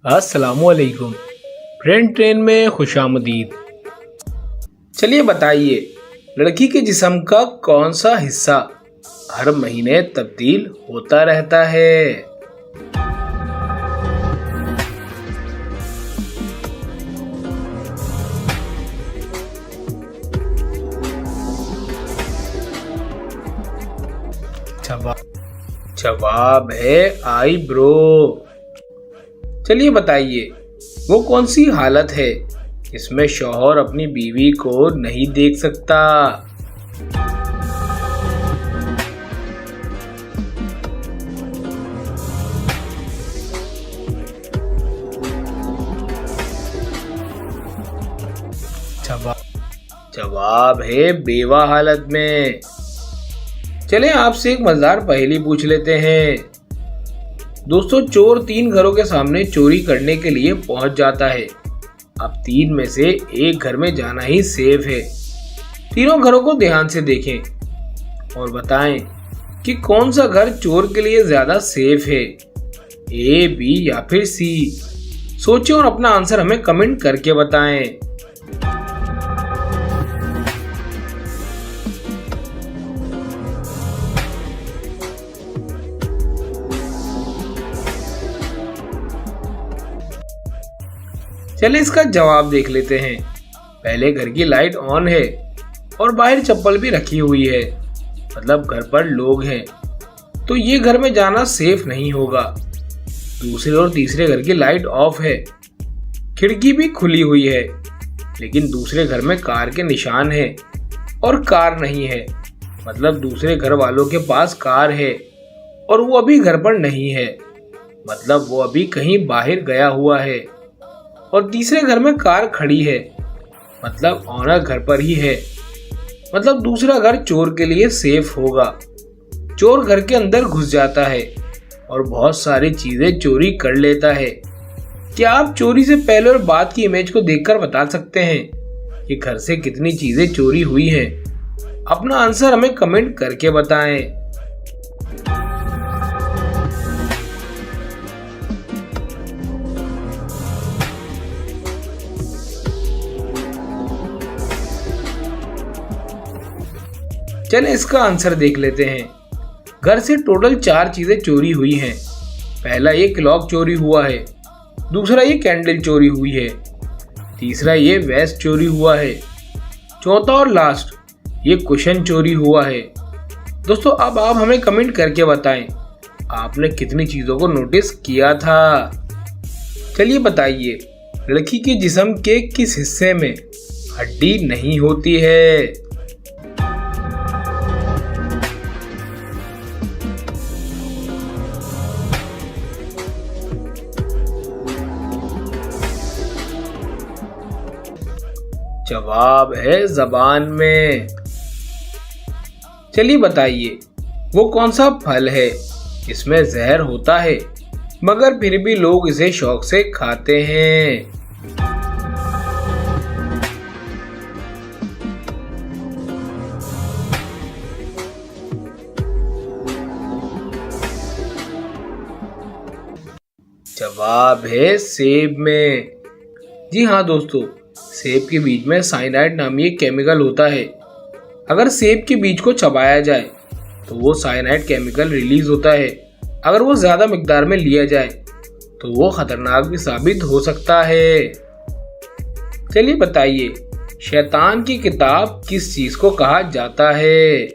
अस्सलामुअलैकुम friend, train में खुशामदीद। चलिए बताइए, लड़की के जिस्म का कौन सा हिस्सा हर महीने तब्दील होता रहता है? जवाब है आईब्रो। चलिए बताइए, वो कौन सी हालत है जिसमें शौहर अपनी बीवी को नहीं देख सकता? जवाब है बेवा हालत में। चलें आपसे एक मजेदार पहेली पूछ लेते हैं। दोस्तों, चोर 3 घरों के सामने चोरी करने के लिए पहुंच जाता है। अब 3 में से एक घर में जाना ही सेफ है। तीनों घरों को ध्यान से देखें और बताएं कि कौन सा घर चोर के लिए ज्यादा सेफ है, ए, बी या फिर सी। सोचें और अपना आंसर हमें कमेंट करके बताएं। चलिए इसका जवाब देख लेते हैं। पहले घर की लाइट ऑन है और बाहर चप्पल भी रखी हुई है, मतलब घर पर लोग हैं, तो ये घर में जाना सेफ नहीं होगा। दूसरे और तीसरे घर की लाइट ऑफ है, खिड़की भी खुली हुई है, लेकिन दूसरे घर में कार के निशान है और कार नहीं है, मतलब दूसरे घर वालों के पास कार है और वो अभी घर पर नहीं है, मतलब वो अभी कहीं बाहर गया हुआ है। और तीसरे घर में कार खड़ी है, मतलब ऑनर घर पर ही है, मतलब दूसरा घर चोर के लिए सेफ होगा। चोर घर के अंदर घुस जाता है और बहुत सारी चीजें चोरी कर लेता है। क्या आप चोरी से पहले और बाद की इमेज को देखकर बता सकते हैं कि घर से कितनी चीजें चोरी हुई हैं? अपना आंसर हमें कमेंट करके बताएं। चलें इसका आंसर देख लेते हैं। घर से टोटल 4 चीजें चोरी हुई हैं। पहला ये क्लॉक चोरी हुआ है, दूसरा ये कैंडल चोरी हुई है, तीसरा ये वेस्ट चोरी हुआ है, चौथा और लास्ट ये कुशन चोरी हुआ है। दोस्तों, अब आप हमें कमेंट करके बताएं आपने कितनी चीजों को नोटिस किया था। चलिए बताइए, लड़की के जिस्म के किस हिस्से में हड्डी नहीं होती है? जवाब है जबान में। चलिए बताइए, वो कौन सा फल है इसमें जहर होता है मगर फिर भी लोग इसे शौक से खाते हैं? जवाब है सेब में। जी हाँ दोस्तों, सेब के बीज में साइनाइड नामी एक केमिकल होता है। अगर सेब के बीज को चबाया जाए तो वो साइनाइड केमिकल रिलीज होता है। अगर वो ज्यादा मिकदार में लिया जाए तो वो खतरनाक भी साबित हो सकता है। चलिए बताइए, शैतान की किताब किस चीज को कहा जाता है?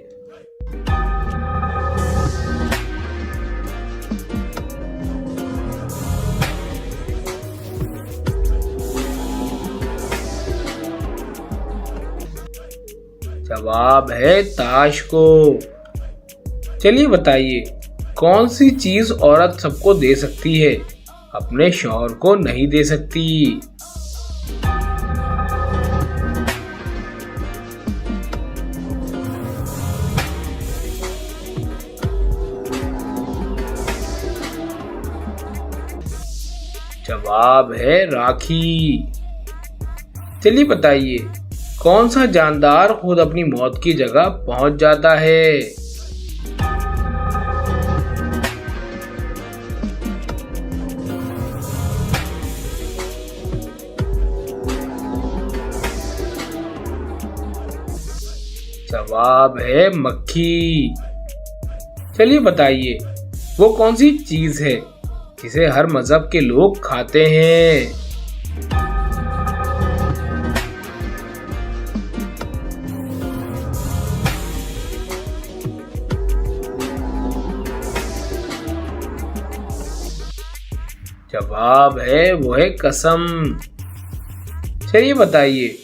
जवाब है ताश को। चलिए बताइए, कौन सी चीज औरत सबको दे सकती है, अपने शौहर को नहीं दे सकती? जवाब है राखी। चलिए बताइए, कौन सा जानदार खुद अपनी मौत की जगह पहुंच जाता है? जवाब है मक्खी। चलिए बताइए, वो कौन सी चीज है जिसे हर मजहब के लोग खाते हैं? जवाब है वो है कसम। चलिए बताइए,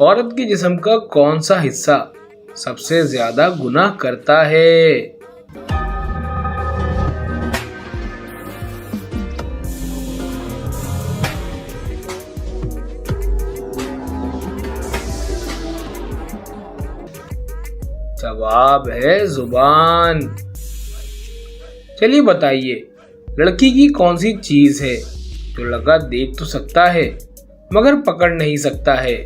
औरत के जिस्म का कौन सा हिस्सा सबसे ज्यादा गुनाह करता है? जवाब है जुबान। चलिए बताइए, लड़की की कौन सी चीज है जो लड़का देख तो सकता है मगर पकड़ नहीं सकता है?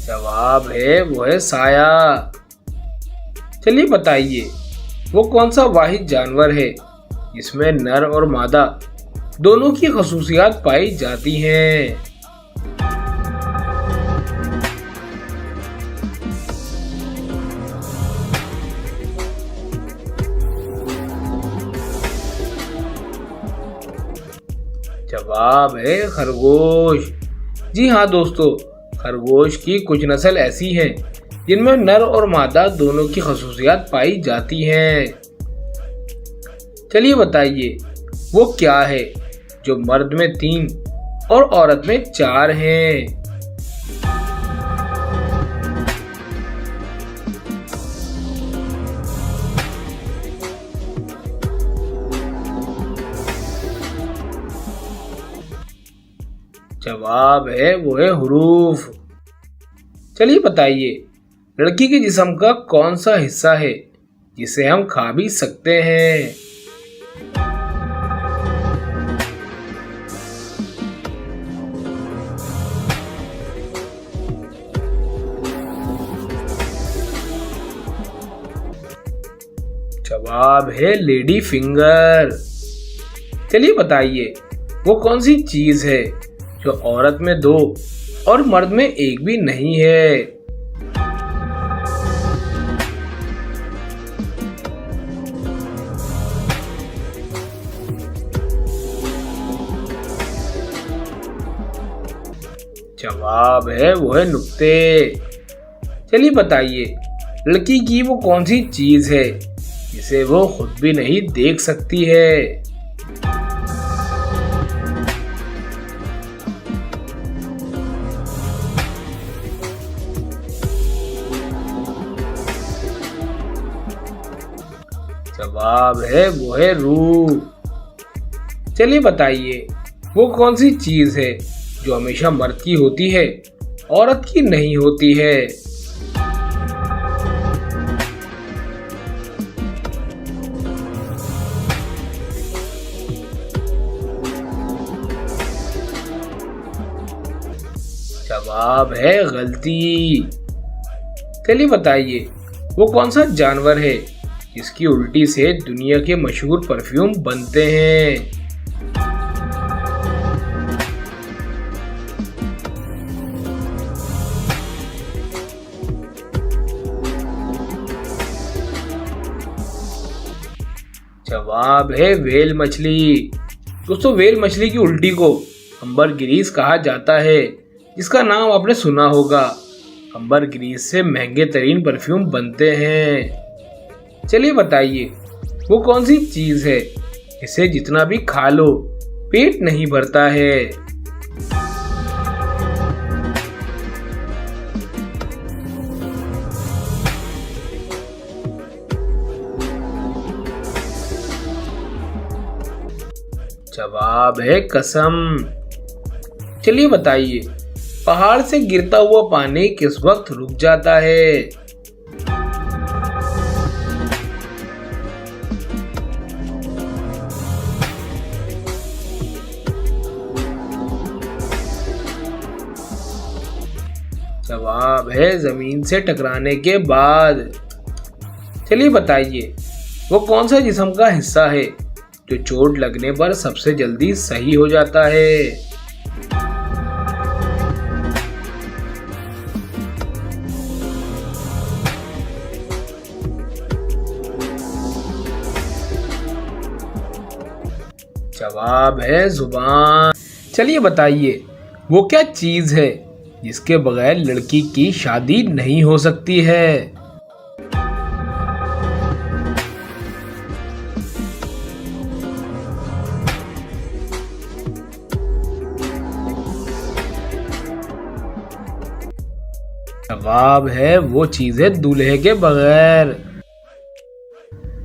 जवाब है वो है साया। चलिए बताइए, वो कौन सा वाहिद जानवर है जिसमें नर और मादा दोनों की खसूसियात पाई जाती हैं? जवाब है खरगोश। जी हाँ दोस्तों, खरगोश की कुछ नस्ल ऐसी हैं जिनमें नर और मादा दोनों की खसूसियात पाई जाती हैं। चलिए बताइए, वो क्या है जो मर्द में 3 और औरत में 4 हैं? जवाब है वो है हुरूफ। चलिए बताइए, लड़की के जिस्म का कौन सा हिस्सा है जिसे हम खा भी सकते हैं? जवाब है लेडी फिंगर। चलिए बताइए, वो कौन सी चीज है जो औरत में 2 और मर्द में 1 भी नहीं है? जवाब है वो है नुक्ते। चलिए बताइए, लड़की की वो कौन सी चीज है जिसे वो खुद भी नहीं देख सकती है? जवाब है वो है रूह। चलिए बताइए, वो कौन सी चीज है जो हमेशा मर्द की होती है, औरत की नहीं होती है? जवाब है गलती। चलिए बताइए, वो कौन सा जानवर है जिसकी उल्टी से दुनिया के मशहूर परफ्यूम बनते हैं? जवाब है व्हेल मछली। दोस्तों, व्हेल मछली की उल्टी को अम्बरग्रीस कहा जाता है, जिसका नाम आपने सुना होगा। अम्बरग्रीस से महंगे तरीन परफ्यूम बनते हैं। चलिए बताइए, वो कौन सी चीज है इसे जितना भी खा लो पेट नहीं भरता है? जवाब है कसम। चलिए बताइए, पहाड़ से गिरता हुआ पानी किस वक्त रुक जाता है? जवाब है जमीन से टकराने के बाद। चलिए बताइए, वो कौन सा जिस्म का हिस्सा है जो चोट लगने पर सबसे जल्दी सही हो जाता है? जवाब है जुबान। चलिए बताइए, वो क्या चीज है जिसके बगैर लड़की की शादी नहीं हो सकती है? जवाब है वो चीज है दूल्हे के बगैर।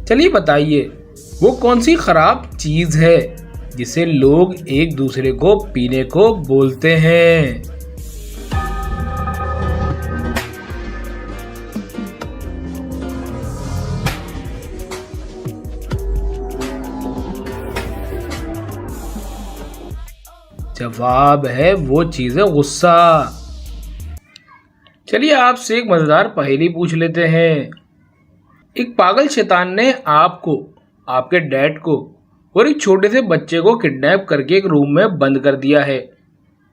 चलिए बताइए, वो कौन सी खराब चीज है जिसे लोग एक दूसरे को पीने को बोलते हैं? जवाब है वो चीज है गुस्सा। चलिए आपसे एक मजेदार पहेली पूछ लेते हैं। एक पागल शैतान ने आपको, आपके डैड को और एक छोटे से बच्चे को किडनैप करके एक रूम में बंद कर दिया है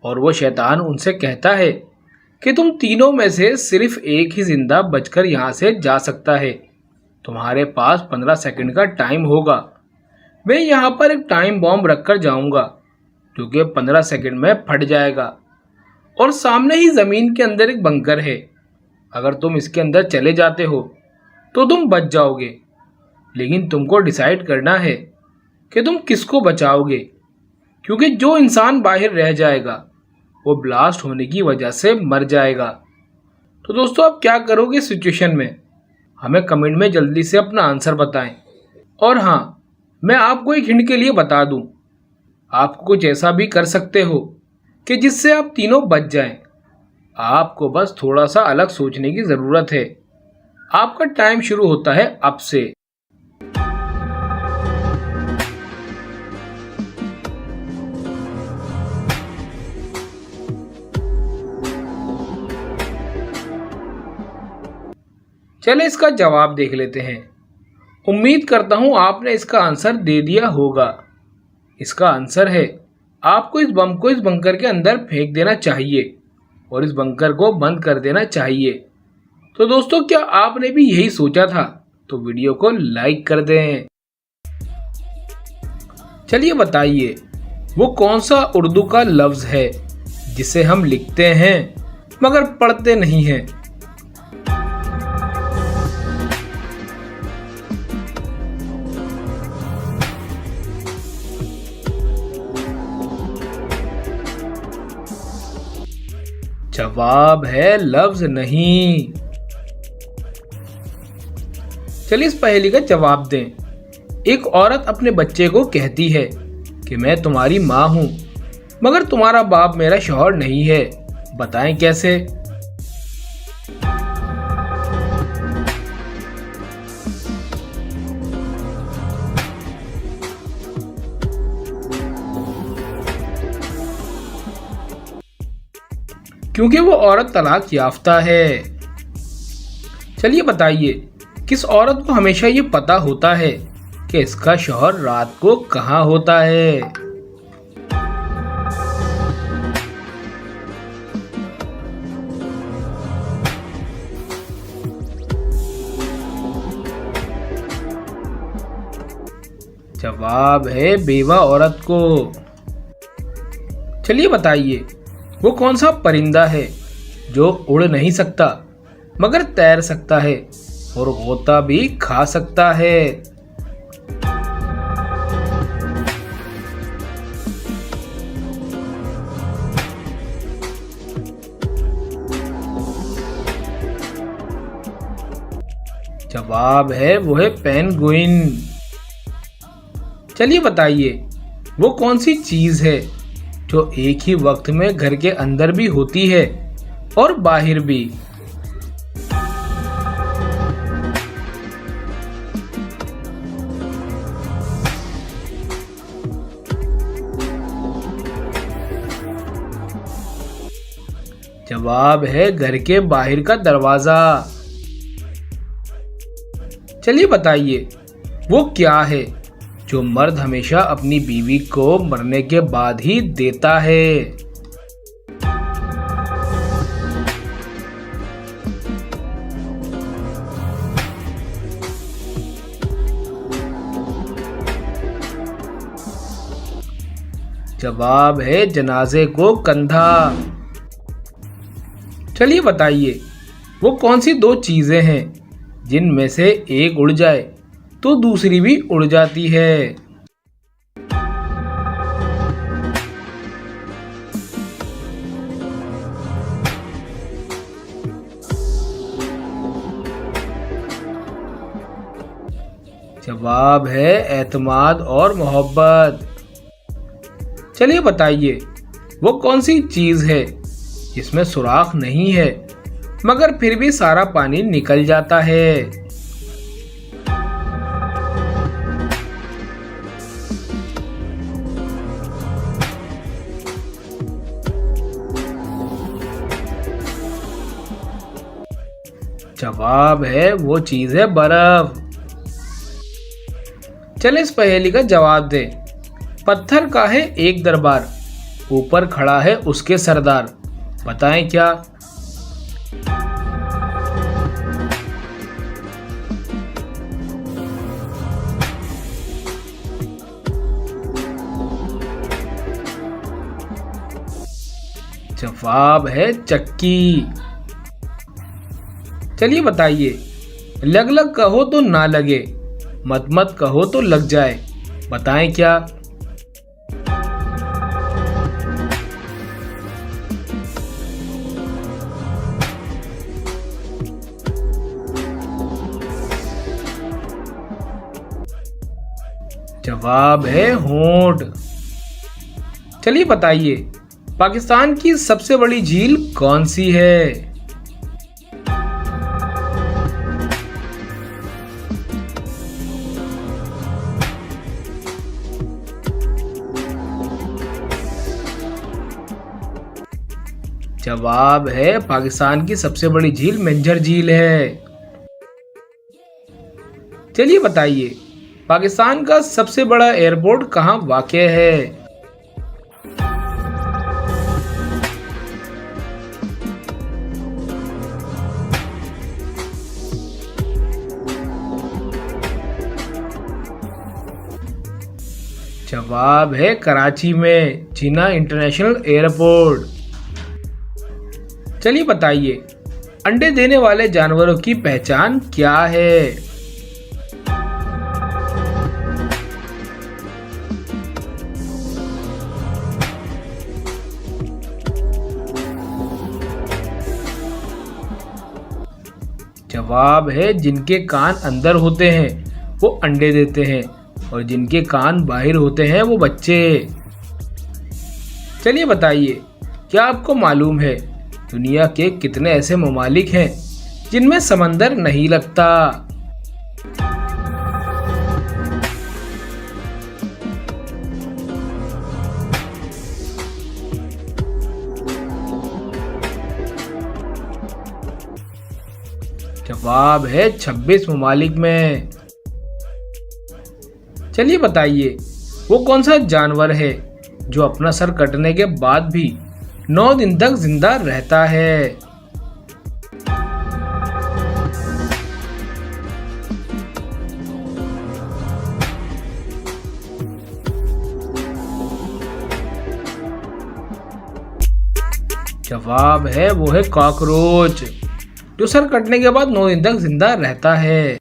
और वो शैतान उनसे कहता है कि तुम तीनों में से सिर्फ एक ही जिंदा बचकर यहाँ से जा सकता है। तुम्हारे पास 15 सेकंड का टाइम होगा। मैं यहाँ पर एक टाइम बॉम्ब रखकर जाऊँगा जो कि 15 सेकंड में फट जाएगा और सामने ही ज़मीन के अंदर एक बंकर है। अगर तुम इसके अंदर चले जाते हो तो तुम बच जाओगे, लेकिन तुमको डिसाइड करना है कि तुम किसको बचाओगे, क्योंकि जो इंसान बाहर रह जाएगा वो ब्लास्ट होने की वजह से मर जाएगा। तो दोस्तों, आप क्या करोगे सिचुएशन में? हमें कमेंट में जल्दी से अपना आंसर बताएं। और हाँ, मैं आपको एक हिंट के लिए बता दूं, आप कुछ ऐसा भी कर सकते हो कि जिससे आप तीनों बच जाएं। आपको बस थोड़ा सा अलग सोचने की ज़रूरत है। आपका टाइम शुरू होता है अब से। चले इसका जवाब देख लेते हैं। उम्मीद करता हूं आपने इसका आंसर दे दिया होगा। इसका आंसर है, आपको इस बम को इस बंकर के अंदर फेंक देना चाहिए और इस बंकर को बंद कर देना चाहिए। तो दोस्तों, क्या आपने भी यही सोचा था? तो वीडियो को लाइक कर दें। चलिए बताइए, वो कौन सा उर्दू का लफ्ज है जिसे हम लिखते हैं मगर पढ़ते नहीं हैं? जवाब है लफ्ज नहीं। चलिए इस पहेली का जवाब दें। एक औरत अपने बच्चे को कहती है कि मैं तुम्हारी माँ हूं, मगर तुम्हारा बाप मेरा शौहर नहीं है। बताएं कैसे? क्योंकि वो औरत तलाक याफ्ता है। चलिए बताइए, किस औरत को हमेशा ये पता होता है कि इसका शौहर रात को कहाँ होता है? जवाब है बेवा औरत को। चलिए बताइए, वो कौन सा परिंदा है जो उड़ नहीं सकता मगर तैर सकता है और गोता भी खा सकता है? जवाब है वो है पेंगुइन। चलिए बताइए, वो कौन सी चीज है जो एक ही वक्त में घर के अंदर भी होती है और बाहर भी? जवाब है घर के बाहर का दरवाजा। चलिए बताइए, वो क्या है जो मर्द हमेशा अपनी बीवी को मरने के बाद ही देता है? जवाब है जनाजे को कंधा। चलिए बताइए, वो कौन सी दो चीजें हैं जिनमें से एक उड़ जाए तो दूसरी भी उड़ जाती है? जवाब है एतमाद और मोहब्बत। चलिए बताइए, वो कौन सी चीज है जिसमें सुराख नहीं है मगर फिर भी सारा पानी निकल जाता है? जवाब है वो चीज है बर्फ। चले इस पहेली का जवाब दें। पत्थर का है एक दरबार, ऊपर खड़ा है उसके सरदार, बताएं क्या? जवाब है चक्की। चलिए बताइए, लग लग कहो तो ना लगे, मत मत कहो तो लग जाए, बताएं क्या? जवाब है होंठ। चलिए बताइए, पाकिस्तान की सबसे बड़ी झील कौन सी है? जवाब है पाकिस्तान की सबसे बड़ी झील मेंझर झील है। चलिए बताइए, पाकिस्तान का सबसे बड़ा एयरपोर्ट कहाँ वाक़ है? जवाब है कराची में, जिन्ना इंटरनेशनल एयरपोर्ट। चलिए बताइए, अंडे देने वाले जानवरों की पहचान क्या है? जवाब है जिनके कान अंदर होते हैं वो अंडे देते हैं और जिनके कान बाहर होते हैं वो बच्चे। चलिए बताइए, क्या आपको मालूम है दुनिया के कितने ऐसे ममालिक हैं जिनमें समंदर नहीं लगता? जवाब है 26 ममालिक में। चलिए बताइए, वो कौन सा जानवर है जो अपना सर कटने के बाद भी 9 दिन तक जिंदा रहता है? जवाब है वो है कॉकरोच, जो सर कटने के बाद 9 दिन तक जिंदा रहता है।